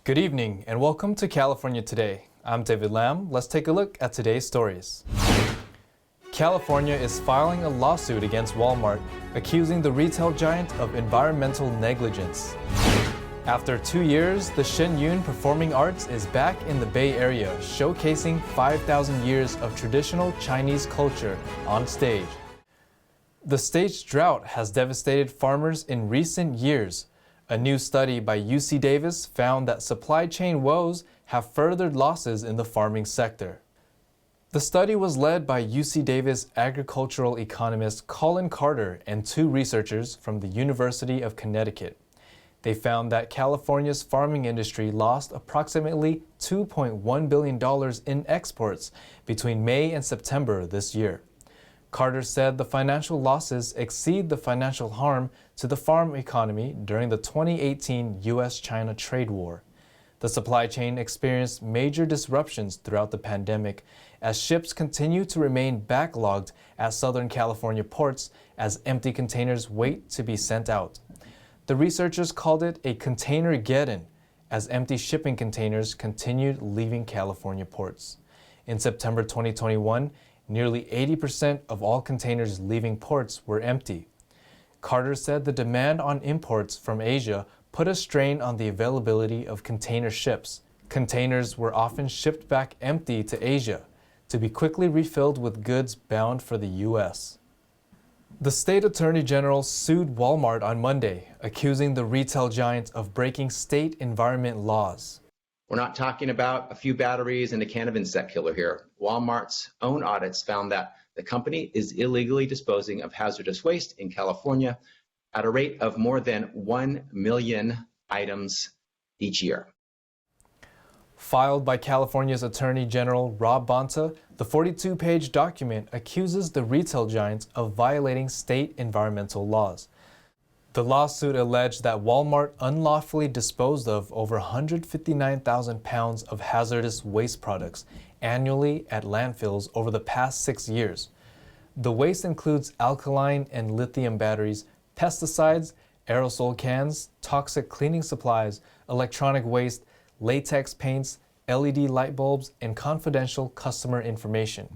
Good evening and welcome to California Today. I'm David Lam. Let's take a look at today's stories. California is filing a lawsuit against Walmart, accusing the retail giant of environmental negligence. After 2 years, the Shen Performing Arts is back in the Bay Area, showcasing 5,000 years of traditional Chinese culture on stage. The stage drought has devastated farmers in recent years. A new study by UC Davis found that supply chain woes have furthered losses in the farming sector. The study was led by UC Davis agricultural economist Colin Carter and 2 researchers from the University of Connecticut. They found that California's farming industry lost approximately $2.1 billion in exports between May and September this year. Carter said the financial losses exceed the financial harm to the farm economy during the 2018 U.S.-China trade war. The supply chain experienced major disruptions throughout the pandemic as ships continue to remain backlogged at Southern California ports as empty containers wait to be sent out. The researchers called it a container-geddon as empty shipping containers continued leaving California ports. In September 2021, nearly 80% of all containers leaving ports were empty. Carter said the demand on imports from Asia put a strain on the availability of container ships. Containers were often shipped back empty to Asia to be quickly refilled with goods bound for the U.S. The state attorney general sued Walmart on Monday, accusing the retail giant of breaking state environment laws. We're not talking about a few batteries and a can of insect killer here. Walmart's own audits found that the company is illegally disposing of hazardous waste in California at a rate of more than 1 million items each year. Filed by California's Attorney General Rob Bonta, the 42-page document accuses the retail giant of violating state environmental laws. The lawsuit alleged that Walmart unlawfully disposed of over 159,000 pounds of hazardous waste products annually at landfills over the past 6 years. The waste includes alkaline and lithium batteries, pesticides, aerosol cans, toxic cleaning supplies, electronic waste, latex paints, LED light bulbs, and confidential customer information.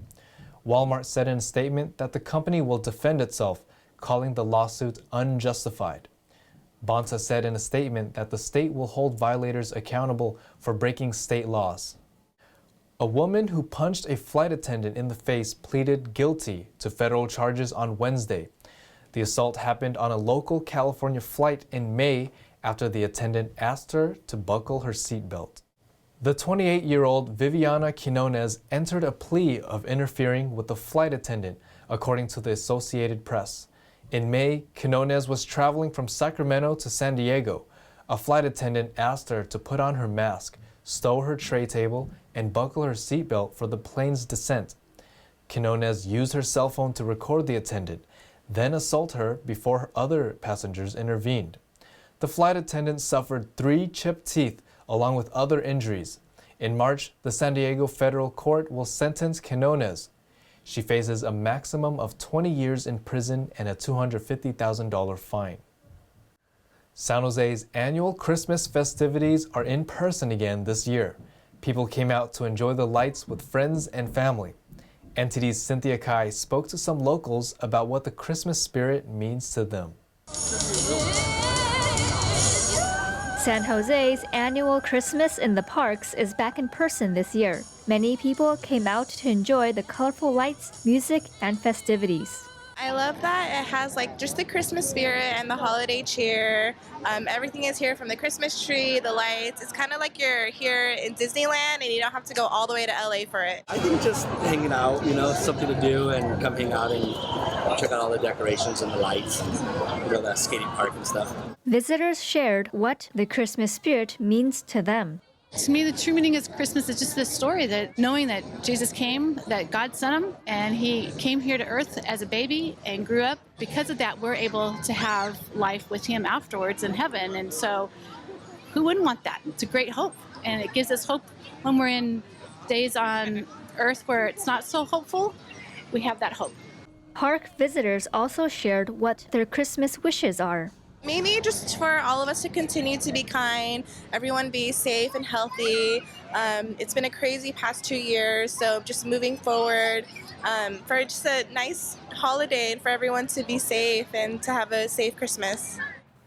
Walmart said in a statement that the company will defend itself, calling the lawsuit unjustified. Bonta said in a statement that the state will hold violators accountable for breaking state laws. A woman who punched a flight attendant in the face pleaded guilty to federal charges on Wednesday. The assault happened on a local California flight in May after the attendant asked her to buckle her seatbelt. The 28-year-old Viviana Quinones entered a plea of interfering with the flight attendant, according to the Associated Press. In May, Quinones was traveling from Sacramento to San Diego. A flight attendant asked her to put on her mask, stow her tray table, and buckle her seatbelt for the plane's descent. Quinones used her cell phone to record the attendant, then assault her before other passengers intervened. The flight attendant suffered 3 chipped teeth along with other injuries. In March, the San Diego federal court will sentence Quinones. She faces a maximum of 20 years in prison and a $250,000 fine. San Jose's annual Christmas festivities are in person again this year. People came out to enjoy the lights with friends and family. NTD's Cynthia Kai spoke to some locals about what the Christmas spirit means to them. San Jose's annual Christmas in the Parks is back in person this year. Many people came out to enjoy the colorful lights, music, and festivities. I love that it has just the Christmas spirit and the holiday cheer. Everything is here, from the Christmas tree, the lights. It's kind of like you're here in Disneyland and you don't have to go all the way to LA for it. I think just hanging out, something to do, and come hang out and check out all the decorations and the lights and that skating park and stuff. Visitors shared what the Christmas spirit means to them. To me, the true meaning of Christmas is just this story, that knowing that Jesus came, that God sent him, and he came here to earth as a baby and grew up. Because of that, we're able to have life with him afterwards in heaven. And so who wouldn't want that? It's a great hope. And it gives us hope when we're in days on earth where it's not so hopeful. We have that hope. Park visitors also shared what their Christmas wishes are. Maybe just for all of us to continue to be kind, everyone be safe and healthy. It's been a crazy past 2 years, so just moving forward for just a nice holiday and for everyone to be safe and to have a safe Christmas.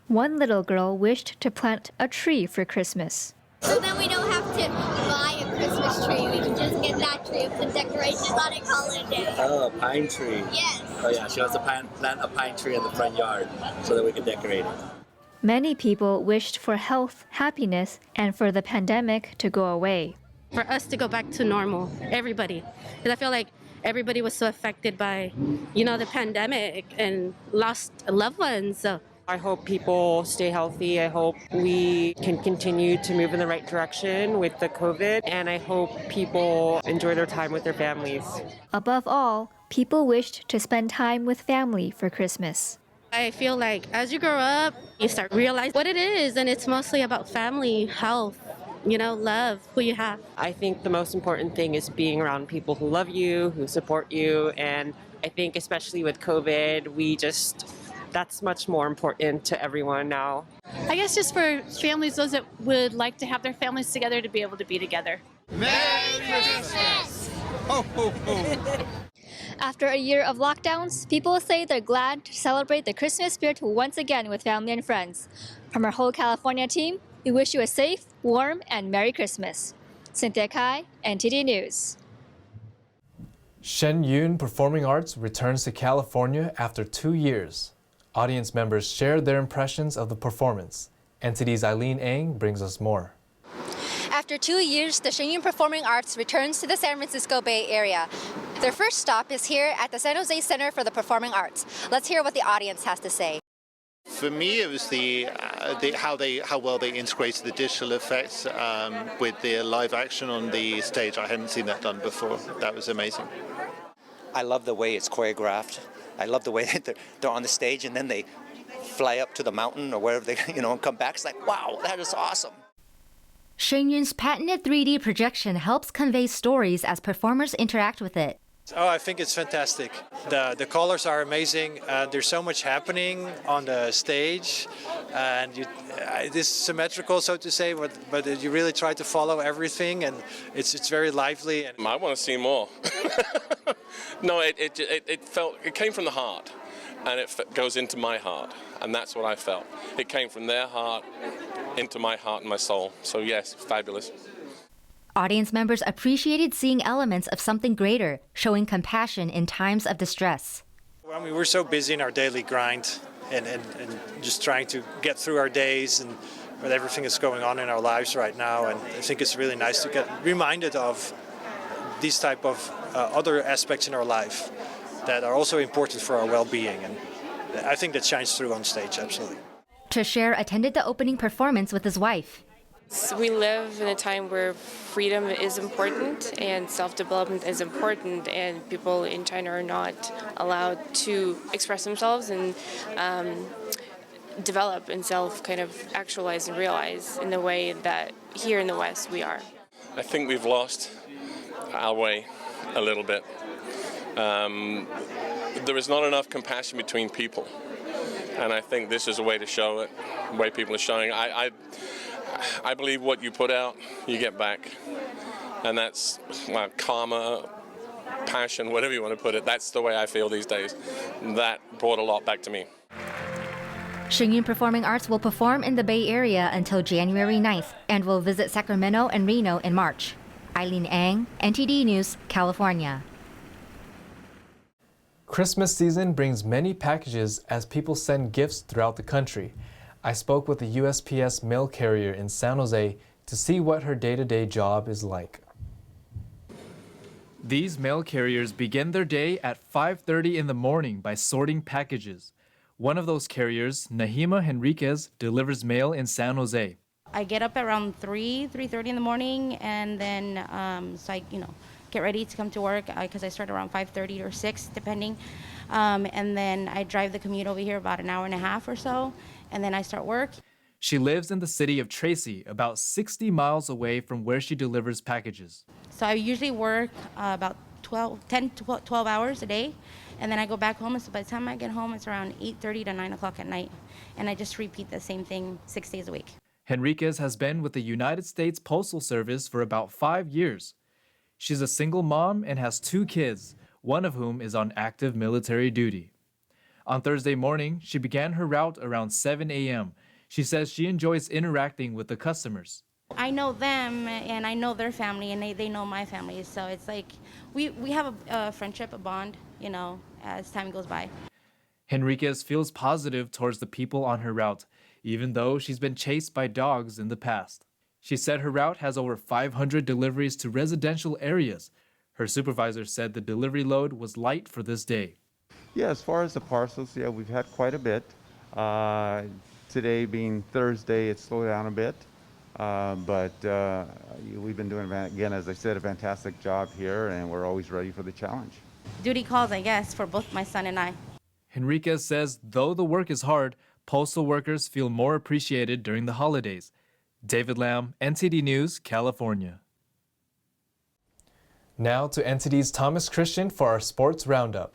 One little girl wished to plant a tree for Christmas. So then we don't have to buy a Christmas tree. We can just get that tree and put decorations on it, call it a day. Oh, a pine tree. Yes. Oh yeah, she wants to plant a pine tree in the front yard so that we can decorate it. Many people wished for health, happiness, and for the pandemic to go away. For us to go back to normal, everybody. Because I feel like everybody was so affected by, the pandemic and lost loved ones. So I hope people stay healthy. I hope we can continue to move in the right direction with the COVID. And I hope people enjoy their time with their families. Above all, people wished to spend time with family for Christmas. I feel like as you grow up, you start realizing what it is. And it's mostly about family, health, love, who you have. I think the most important thing is being around people who love you, who support you. And I think especially with COVID, that's much more important to everyone now. I guess just for families, those that would like to have their families together, to be able to be together. Merry Christmas! Ho, ho, ho. After a year of lockdowns, people say they're glad to celebrate the Christmas spirit once again with family and friends. From our whole California team, we wish you a safe, warm, and Merry Christmas. Cynthia Kai, NTD News. Shen Yun Performing Arts returns to California after 2 years. Audience members shared their impressions of the performance. NTD's Eileen Ang brings us more. After 2 years, the Shen Performing Arts returns to the San Francisco Bay Area. Their first stop is here at the San Jose Center for the Performing Arts. Let's hear what the audience has to say. For me, it was how well they integrated the digital effects with the live action on the stage. I hadn't seen that done before. That was amazing. I love the way it's choreographed. I love the way that they're on the stage and then they fly up to the mountain or wherever they, and come back. It's like, wow, that is awesome. Shen Yun's patented 3D projection helps convey stories as performers interact with it. Oh, I think it's fantastic. The colors are amazing. There's so much happening on the stage, and it is symmetrical, so to say, but you really try to follow everything, and it's very lively. And I want to see more. No, it came from the heart, and it goes into my heart, and that's what I felt. It came from their heart into my heart and my soul. So yes, fabulous. Audience members appreciated seeing elements of something greater, showing compassion in times of distress. Well, we're so busy in our daily grind and just trying to get through our days and with everything that's going on in our lives right now. And I think it's really nice to get reminded of these type of other aspects in our life that are also important for our well-being. And I think that shines through on stage, absolutely. Cher attended the opening performance with his wife. We live in a time where freedom is important and self-development is important, and people in China are not allowed to express themselves and develop and actualize and realize in the way that here in the West we are. I think we've lost our way a little bit. There is not enough compassion between people, and I think this is a way to show it, the way people are showing. I believe what you put out, you get back. And that's karma, passion, whatever you want to put it. That's the way I feel these days. That brought a lot back to me. Shen Yun Performing Arts will perform in the Bay Area until January 9th and will visit Sacramento and Reno in March. Eileen Ang, NTD News, California. Christmas season brings many packages as people send gifts throughout the country. I spoke with a USPS mail carrier in San Jose to see what her day-to-day job is like. These mail carriers begin their day at 5:30 in the morning by sorting packages. One of those carriers, Nahima Henriquez, delivers mail in San Jose. I get up around 3:30 in the morning, and then so I, get ready to come to work because I start around 5:30 or 6, depending. And then I drive the commute over here about an hour and a half or so, and then I start work. She lives in the city of Tracy, about 60 miles away from where she delivers packages. So I usually work about 10 to 12 hours a day. And then I go back home, and so by the time I get home, it's around 8:30 to 9 o'clock at night. And I just repeat the same thing 6 days a week. Henriquez has been with the United States Postal Service for about 5 years. She's a single mom and has 2 kids, one of whom is on active military duty. On Thursday morning, she began her route around 7 a.m. She says she enjoys interacting with the customers. I know them, and I know their family, and they know my family. So it's like we have a friendship, a bond, you know, as time goes by. Henriquez feels positive towards the people on her route, even though she's been chased by dogs in the past. She said her route has over 500 deliveries to residential areas. Her supervisor said the delivery load was light for this day. Yeah, as far as the parcels, yeah, we've had quite a bit. Today being Thursday, it's slowed down a bit. But we've been doing, again, as I said, a fantastic job here, and we're always ready for the challenge. Duty calls, I guess, for both my son and I. Henriquez says though the work is hard, postal workers feel more appreciated during the holidays. David Lamb, NTD News, California. Now to NTD's Thomas Christian for our sports roundup.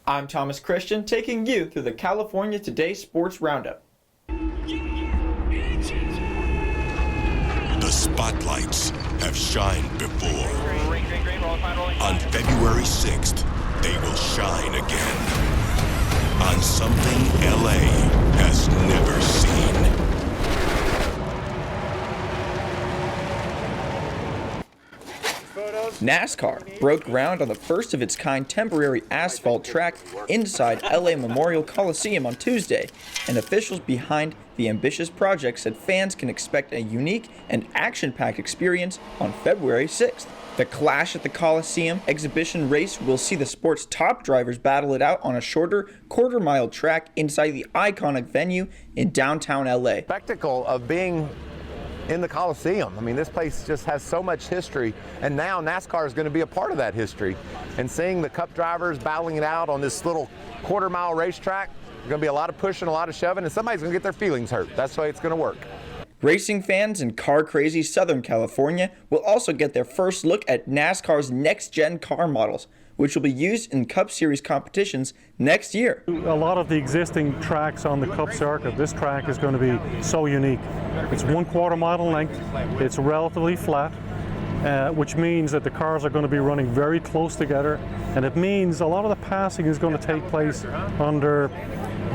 I'm Thomas Christian, taking you through the California Today Sports Roundup. The spotlights have shined before. On February 6th, they will shine again. On something LA has never seen. NASCAR broke ground on the first of its kind temporary asphalt track inside LA Memorial Coliseum on Tuesday, and officials behind the ambitious project said fans can expect a unique and action-packed experience on February 6th. The Clash at the Coliseum exhibition race will see the sport's top drivers battle it out on a shorter quarter-mile track inside the iconic venue in downtown LA. Spectacle of being in the Coliseum. I mean, this place just has so much history, and now NASCAR is going to be a part of that history. And seeing the Cup drivers battling it out on this little quarter-mile racetrack, there's going to be a lot of pushing, a lot of shoving, and somebody's going to get their feelings hurt. That's the way it's going to work. Racing fans in car-crazy Southern California will also get their first look at NASCAR's next-gen car models, which will be used in Cup Series competitions next year. A lot of the existing tracks on the Cup circuit, this track is going to be so unique. It's 1/4 mile in length, it's relatively flat, which means that the cars are going to be running very close together, and it means a lot of the passing is going to take place under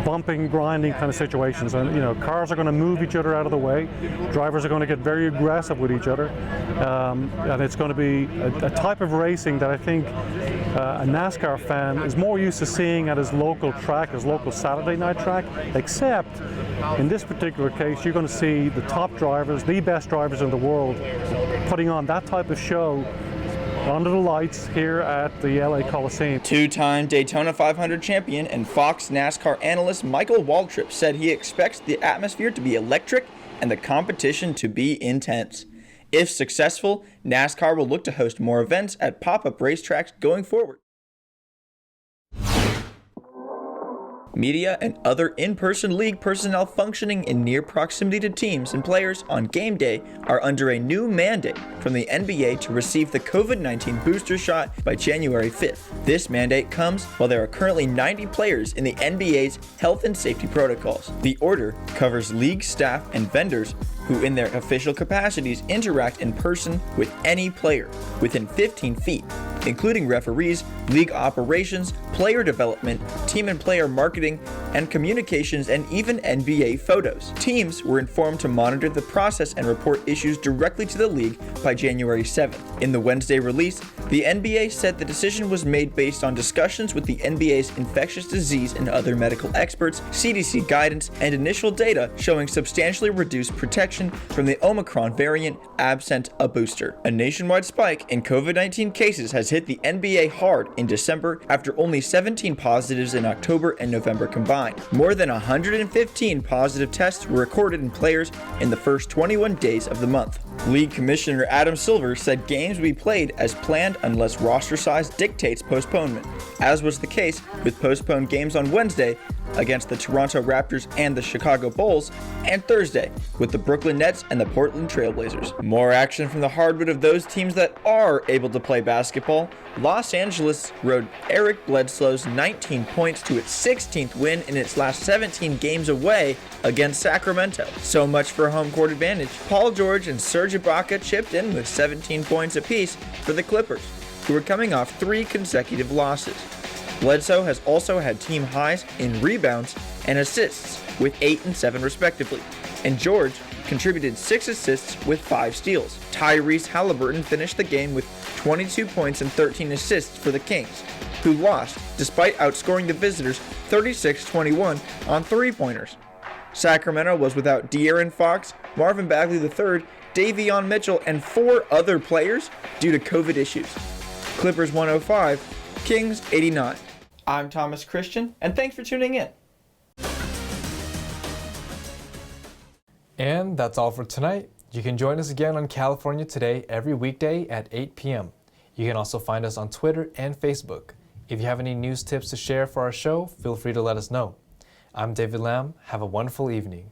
bumping, grinding kind of situations, and you know, cars are going to move each other out of the way. Drivers are going to get very aggressive with each other, and it's going to be a type of racing that I think a NASCAR fan is more used to seeing at his local track, his local Saturday night track, except in this particular case you're going to see the top drivers, the best drivers in the world, putting on that type of show under the lights here at the LA Coliseum. Two-time Daytona 500 champion and Fox NASCAR analyst Michael Waltrip said he expects the atmosphere to be electric and the competition to be intense. If successful, NASCAR will look to host more events at pop-up racetracks going forward. Media and other in-person league personnel functioning in near proximity to teams and players on game day are under a new mandate from the NBA to receive the COVID-19 booster shot by January 5th. This mandate comes while there are currently 90 players in the NBA's health and safety protocols. The order covers league staff and vendors who in their official capacities interact in person with any player within 15 feet, including referees, league operations, player development, team and player marketing, and communications, and even NBA photos. Teams were informed to monitor the process and report issues directly to the league by January 7th. In the Wednesday release, the NBA said the decision was made based on discussions with the NBA's infectious disease and other medical experts, CDC guidance, and initial data showing substantially reduced protection from the Omicron variant absent a booster. A nationwide spike in COVID-19 cases has hit the NBA hard in December after only 17 positives in October and November combined. More than 115 positive tests were recorded in players in the first 21 days of the month. League Commissioner Adam Silver said games will be played as planned unless roster size dictates postponement, as was the case with postponed games on Wednesday against the Toronto Raptors and the Chicago Bulls, and Thursday with the Brooklyn Nets and the Portland Trail Blazers. More action from the hardwood of those teams that are able to play basketball. Los Angeles rode Eric Bledsoe's 19 points to its 16th win in its last 17 games away against Sacramento. So much for home court advantage. Paul George and Serge Ibaka chipped in with 17 points apiece for the Clippers, who were coming off 3 consecutive losses. Bledsoe has also had team highs in rebounds and assists with 8 and 7 respectively, and George contributed 6 assists with 5 steals. Tyrese Halliburton finished the game with 22 points and 13 assists for the Kings, who lost despite outscoring the visitors 36-21 on three-pointers. Sacramento was without De'Aaron Fox, Marvin Bagley III, Davion Mitchell, and 4 other players due to COVID issues. Clippers 105, Kings 89. I'm Thomas Christian, and thanks for tuning in. And that's all for tonight. You can join us again on California Today every weekday at 8 p.m. You can also find us on Twitter and Facebook. If you have any news tips to share for our show, feel free to let us know. I'm David Lamb. Have a wonderful evening.